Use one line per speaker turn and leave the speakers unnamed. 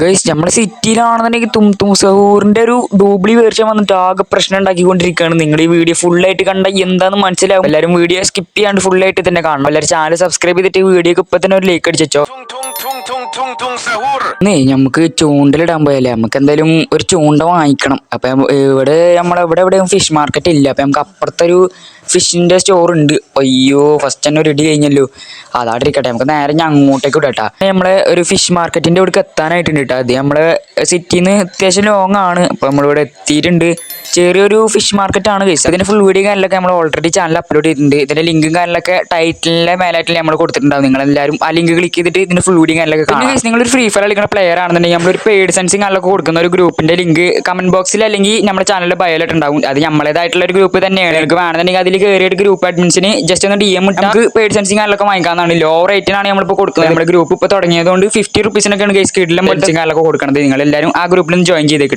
Guys നമ്മുടെ സിറ്റിയിലാണെന്നുണ്ടെങ്കിൽ തും സഹൂറിന്റെ ഒരു ഡൂപ്ലി വേർഷൻ വന്നിട്ട് ആകെ പ്രശ്നം ഉണ്ടാക്കിക്കൊണ്ടിരിക്കുകയാണ്. നിങ്ങൾ ഈ വീഡിയോ ഫുള്ളായിട്ട് കണ്ട എന്താണെന്ന് മനസ്സിലാവും. എല്ലാവരും വീഡിയോ സ്കിപ്പ് ചെയ്യാണ്ട് ഫുള്ളായിട്ട് തന്നെ കാണണം. എല്ലാവരും ചാനൽ സബ്സ്ക്രൈബ് ചെയ്തിട്ട് വീഡിയോക്ക് ഇപ്പൊ തന്നെ ഒരു ലൈക്ക് അടിച്ചോ. നമുക്ക് ചൂണ്ടലിടാൻ പോയല്ലേ, നമുക്ക് എന്തായാലും ഒരു ചൂണ്ട വാങ്ങിക്കണം. അപ്പം ഇവിടെ എവിടെയും ഫിഷ് മാർക്കറ്റ് ഇല്ല. അപ്പം നമുക്ക് അപ്പുറത്തൊരു ഫിഷിന്റെ സ്റ്റോർ ഉണ്ട്. അയ്യോ ഫസ്റ്റ് തന്നെ ഒരു ഇടി കഴിഞ്ഞല്ലോ. അതാണ്ടിരിക്കട്ടെ, നമുക്ക് നേരെ ഞാൻ അങ്ങോട്ടേക്ക് വിടട്ടാ. നമ്മളെ ഒരു ഫിഷ് മാർക്കറ്റിന്റെ ഇവിടേക്ക് എത്താനായിട്ടുണ്ട് കേട്ടോ. അത് നമ്മളെ സിറ്റിയിൽ നിന്ന് അത്യാവശ്യം ലോങ് ആണ്. അപ്പോൾ നമ്മളിവിടെ എത്തിയിട്ടുണ്ട്. ചെറിയൊരു ഫിഷ് മാർക്കറ്റ് ആണ് ഗൈസ്. അതിന്റെ ഫുൾ വീഡിയോ കാര്യങ്ങളൊക്കെ നമ്മൾ ഓൾറെഡി ചാനൽ അപ്ലോഡ് ചെയ്തിട്ടുണ്ട്. ഇതിന്റെ ലിങ്കും കാര്യങ്ങളൊക്കെ ടൈറ്റിലെ മേലായിട്ട് നമ്മൾ കൊടുത്തിട്ടുണ്ടാവും. നിങ്ങൾ എല്ലാവരും ആ ലിങ്ക് ക്ലിക്ക് ചെയ്തിട്ട് ഇതിന്റെ ഫുൾ വീഡിയോ കാര്യങ്ങളൊക്കെ കാണാം. ഗൈസ്, നിങ്ങളൊരു ഫ്രീ ഫയർ കളിക്കുന്ന പ്ലെയർ ആണെന്നുണ്ടെങ്കിൽ നമ്മളൊരു പെയ്ഡ് സെൻസിങ് കാര്യങ്ങളൊക്കെ കൊടുക്കുന്ന ഒരു ഗ്രൂപ്പിന്റെ ലിങ്ക് കമന്റ് ബോക്സിൽ അല്ലെങ്കിൽ നമ്മുടെ ചാനലിൽ ബയോലായിട്ട് ഉണ്ടാവും. അത് നമ്മളേതായിട്ടുള്ള ഒരു ഗ്രൂപ്പ് തന്നെയാണ്. നിങ്ങൾക്ക് വേണമെന്നുണ്ടെങ്കിൽ അതിൽ കയറിയിട്ട് ഗ്രൂപ്പ് അഡ്മിൻസിന് ജസ്റ്റ് ഒന്ന് DM ഇട്ട് നമുക്ക് പെയ്ഡ് സെൻസിങ് കാര്യങ്ങളൊക്കെ വാങ്ങിക്കാവുന്നതാണ്. ലോ റേറ്റിനാണ് നമ്മളിപ്പോൾ കൊടുക്കുന്നത്. നമ്മുടെ ഗ്രൂപ്പ് ഇപ്പോൾ തുടങ്ങിയതുകൊണ്ട് 50 റുപ്പീസിനൊക്കെയാണ് ഗൈസ് കിഡിലും സെൻസിങ് കാര്യങ്ങളൊക്കെ കൊടുക്കുന്നത്. നിങ്ങൾ എല്ലാവരും ആ ഗ്രൂപ്പിൽ നിന്ന് ജോയിൻ ചെയ്തേക്കിട്ട.